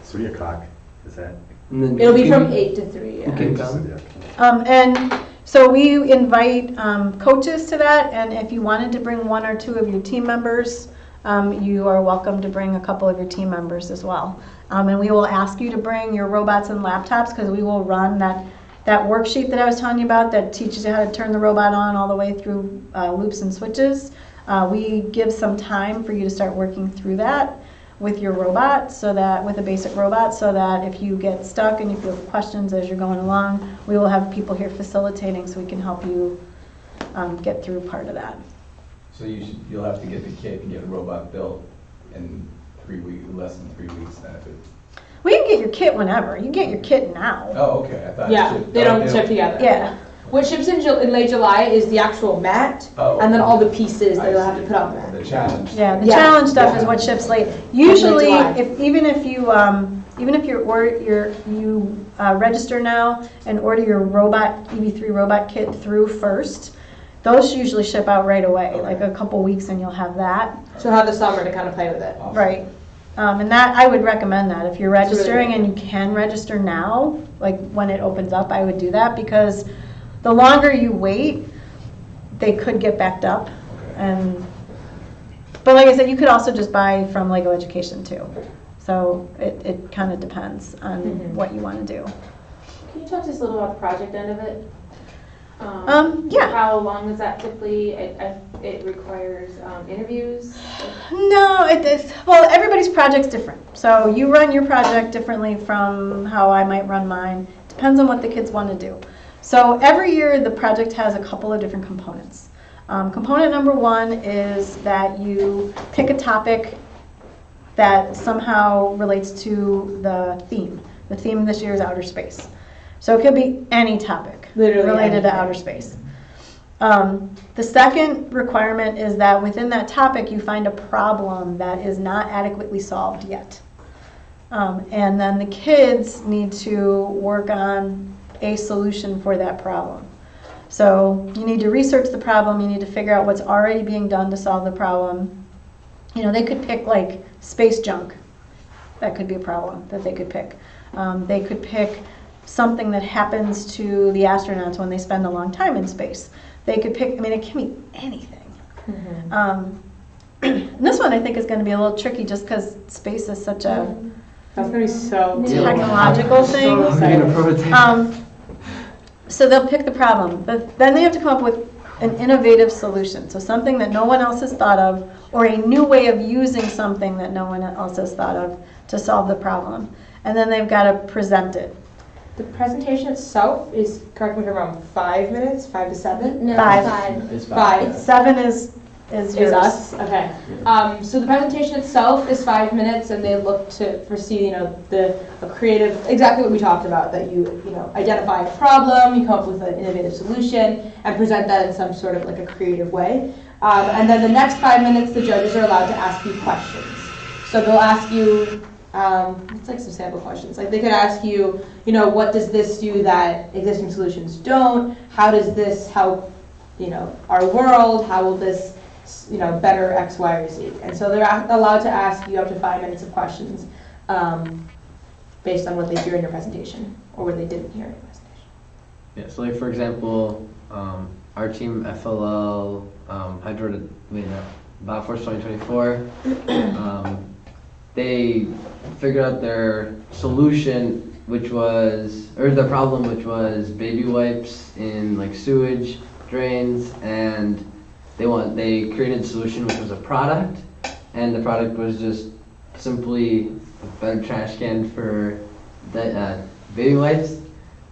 3 o'clock, is that? And then It'll be you from can- 8 to 3. You Yeah. can come. And so we invite coaches to that, and if you wanted to bring 1 or 2 of your team members, you are welcome to bring a couple of your team members as well. And we will ask you to bring your robots and laptops, because we will run that worksheet that I was telling you about that teaches you how to turn the robot on all the way through loops and switches. We give some time for you to start working through that with your robot, with a basic robot, so that if you get stuck and if you have questions as you're going along, we will have people here facilitating so we can help you get through part of that. So you'll have to get the kit and get a robot built in 3 weeks, less than 3 weeks then if it. Well, you can get your kit whenever. You get your kit now. Oh, okay, I thought. Yeah, they don't ship together. Yeah. What ships in late July is the actual mat, Oh, and then okay. all the pieces that I you'll have to see. put on there. The challenge. Yeah, the Yeah. challenge stuff Yeah. is what ships late. Usually, July. even if you register now and order your EV3 robot kit through first, those usually ship out right away, Okay. like a couple weeks, and you'll have that. So have the summer to kind of play with it. Awesome. Right. And that, I would recommend that. If you're It's really registering good. and you can register now, like when it opens up, I would do that, because the longer you wait, they could get backed up. Okay. But like I said, you could also just buy from Lego Education too. So it kind of depends on Mhm. what you want to do. Can you talk to us a little about the project end of it? Yeah. How long is that typically? It requires interviews? No, well, everybody's project's different. So you run your project differently from how I might run mine. Depends on what the kids want to do. So every year the project has a couple of different components. Component number 1 is that you pick a topic that somehow relates to the theme. The theme this year is outer space. So it could be any topic Literally related to anything. outer space. The second requirement is that within that topic you find a problem that is not adequately solved yet. And then the kids need to work on a solution for that problem. So you need to research the problem, you need to figure out what's already being done to solve the problem. You know, they could pick like space junk. That could be a problem that they could pick. They could pick something that happens to the astronauts when they spend a long time in space. They could pick, I mean, it can be anything. And this one I think is going to be a little tricky just because space is such a That's gonna be so technological thing. I'm gonna prototype. So they'll pick the problem, but then they have to come up with an innovative solution. So something that no one else has thought of, or a new way of using something that no one else has thought of to solve the problem. And then they've got to present it. The presentation itself is, correct me if I'm wrong, 5 minutes, 5 to 7? No, 5. 5. It's 5. 7 is Is yours. us, okay. So the presentation itself is 5 minutes, and they look to foresee, you know, a creative, exactly what we talked about, that you know, identify a problem, you come up with an innovative solution, and present that in some sort of like a creative way. And then the next 5 minutes, the judges are allowed to ask you questions. So they'll ask you, it's like some sample questions. Like they could ask you, you know, what does this do that existing solutions don't? How does this help, you know, our world? How will this, you know, better X, Y, or Z? And so they're allowed to ask you up to 5 minutes of questions based on what they hear in your presentation or what they didn't hear in your presentation. Yeah, so like for example, our team FLL Force 2024, they figured out their solution, which was, or the problem, which was baby wipes in like sewage drains, and they created a solution which was a product, and the product was just simply a better trash can for the baby wipes.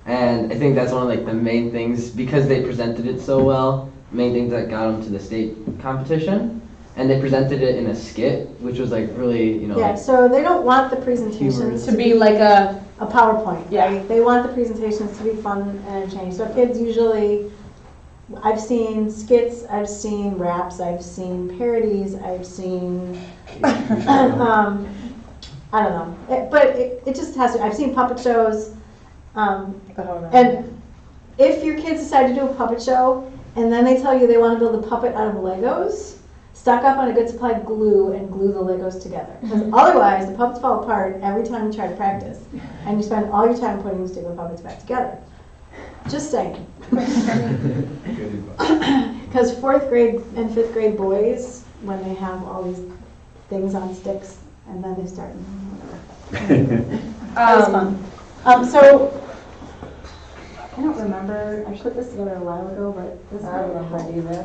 And I think that's one of like the main things, because they presented it so well, main things that got them to the state competition. And they presented it in a skit, which was like really, you know. Yeah, so they don't want the presentations Humorous. To be like a PowerPoint. Yeah. Right? They want the presentations to be fun and entertaining. So kids usually, I've seen skits, I've seen raps, I've seen parodies, I've seen, I don't know. It just has to, I've seen puppet shows. And if your kids decide to do a puppet show and then they tell you they want to build a puppet out of Legos, stock up on a good supply of glue and glue the Legos together. Because otherwise, the puppets fall apart every time you try to practice. And you spend all your time putting the stupid puppets back together. Just saying. Because 4th grade and 5th grade boys, when they have all these things on sticks, and then they start, whatever. That was fun. So, I don't remember, I put this together a while ago, but this is I don't remember either.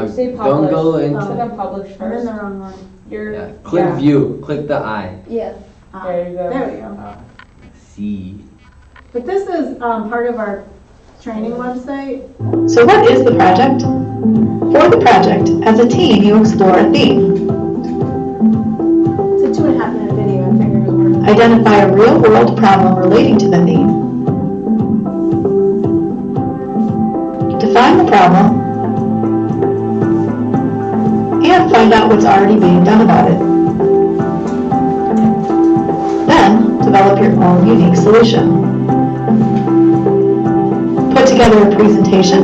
say Don't publish. go Click into, on publish I'm in first. the wrong one. yeah, click view, click the I. Yeah. There you go. There we go. See. But this is part of our training website. So what is the project? For the project, as a team, you explore a theme. It's a 2.5-minute video, I figured it was worth it. Identify a real-world problem relating to the theme. Define the problem. And find out what's already being done about it. Then, develop your own unique solution. Put together a presentation.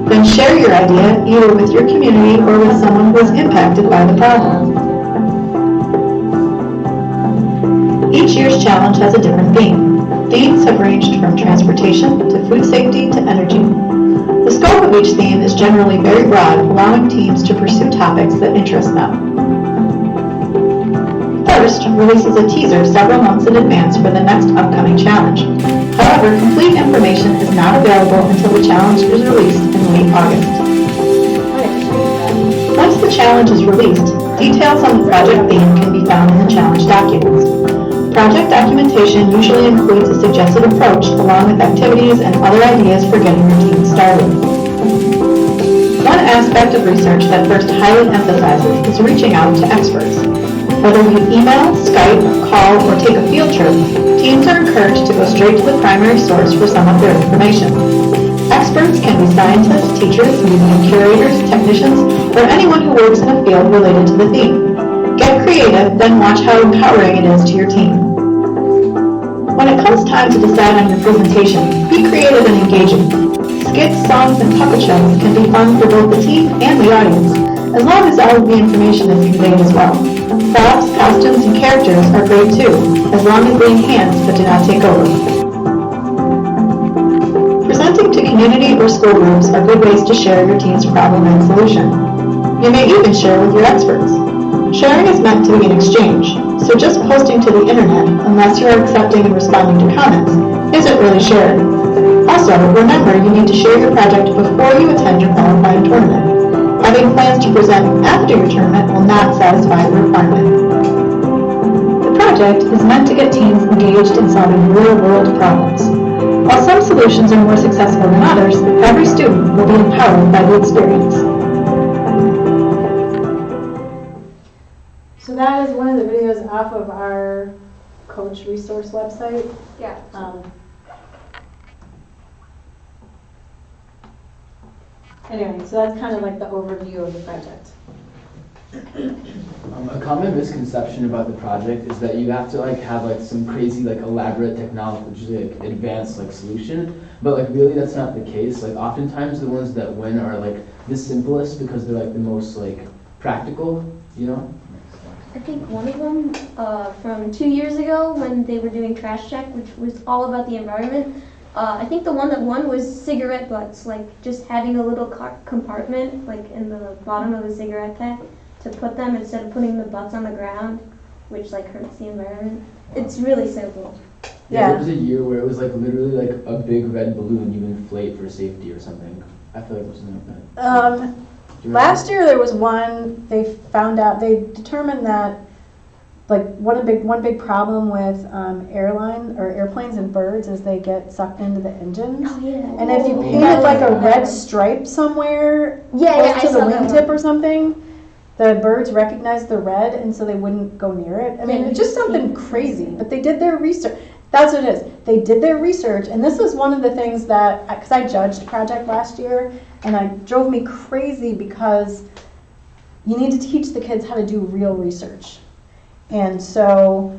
Then share your idea either with your community or with someone who was impacted by the problem. Each year's challenge has a different theme. Themes have ranged from transportation to food safety to energy. The scope of each theme is generally very broad, allowing teams to pursue topics that interest them. First releases a teaser several months in advance for the next upcoming challenge. However, complete information is not available until the challenge is released in late August. Once the challenge is released, Details on the project theme can be found in the challenge documents. Project documentation usually includes a suggested approach along with activities and other ideas for getting your team started. One aspect of research that FIRST highly emphasizes is reaching out to experts. Whether you email, Skype, call, or take a field trip, teams are encouraged to go straight to the primary source for some of their information. Experts can be scientists, teachers, museum curators, technicians, or anyone who works in a field related to the theme. Get creative, then watch how empowering it is to your team. When it comes time to decide on your presentation, be creative and engaging. Skits, songs, and puppet shows can be fun for both the team and the audience, as long as all of the information is conveyed as well. Props, costumes, and characters are great too, as long as they enhance but do not take over. Presenting to community or school groups are good ways to share your team's problem and solution. You may even share with your experts. Sharing is meant to be an exchange, so just posting to the internet, unless you are accepting and responding to comments, isn't really sharing. Also, remember you need to share your project before you attend your qualifying tournament. Having plans to present after your tournament will not satisfy the requirement. The project is meant to get teams engaged in solving real-world problems. While some solutions are more successful than others, every student will be empowered by the experience. So that is one of the videos off of our coach resource website. Yeah. Anyway, so that's kind of like the overview of the project. A common misconception about the project is that you have to have some crazy elaborate technology, advanced solution, but really that's not the case. Oftentimes the ones that win are the simplest because they're the most practical, you know? I think one of them from 2 years ago when they were doing Trash Check, which was all about the environment. I think the one that won was cigarette butts, just having a little compartment in the bottom of the cigarette pack to put them instead of putting the butts on the ground, which hurts the environment. It's really simple. Yeah. There was a year where it was literally a big red balloon you inflate for safety or something. I feel like it was something like that. Last year there was one, they determined that one big problem with airplanes and birds is they get sucked into the engines. Oh, yeah. And if you painted a red stripe somewhere close to the wingtip or something, the birds recognized the red and so they wouldn't go near it. I mean, it's just something crazy, but they did their research. That's what it is. They did their research, and this was one of the things that, because I judged a project last year, and it drove me crazy because you need to teach the kids how to do real research. And so,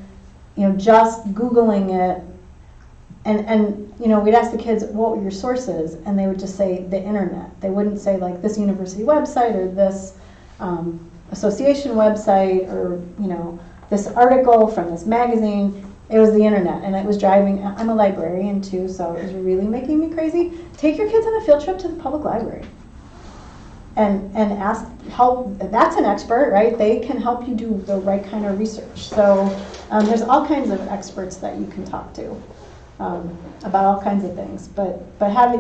just Googling it, and we'd ask the kids, what were your sources? And they would just say the internet. They wouldn't say this university website or this association website or, this article from this magazine. It was the internet, and it was driving. I'm a librarian too, so it was really making me crazy. Take your kids on a field trip to the public library, and ask help. That's an expert, right? They can help you do the right kind of research. So there's all kinds of experts that you can talk to about all kinds of things. But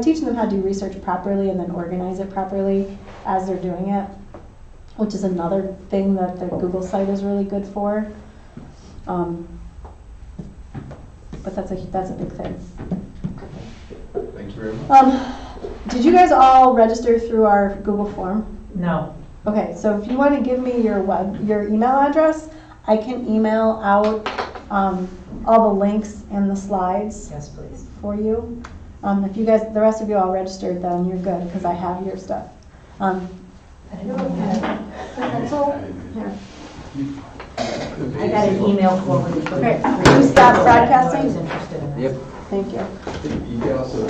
teaching them how to do research properly and then organize it properly as they're doing it, which is another thing that the Google site is really good for. But that's a big thing. Thank you very much. Did you guys all register through our Google form? No. Okay, so if you want to give me your email address, I can email out all the links and the slides. Yes, please. For you. If you guys, the rest of you all registered, then you're good because I have your stuff. I didn't know you had it. Pencil? Here. I got an email forwarded. Okay, can you stop broadcasting? I was interested in that. Yep. Thank you. You can also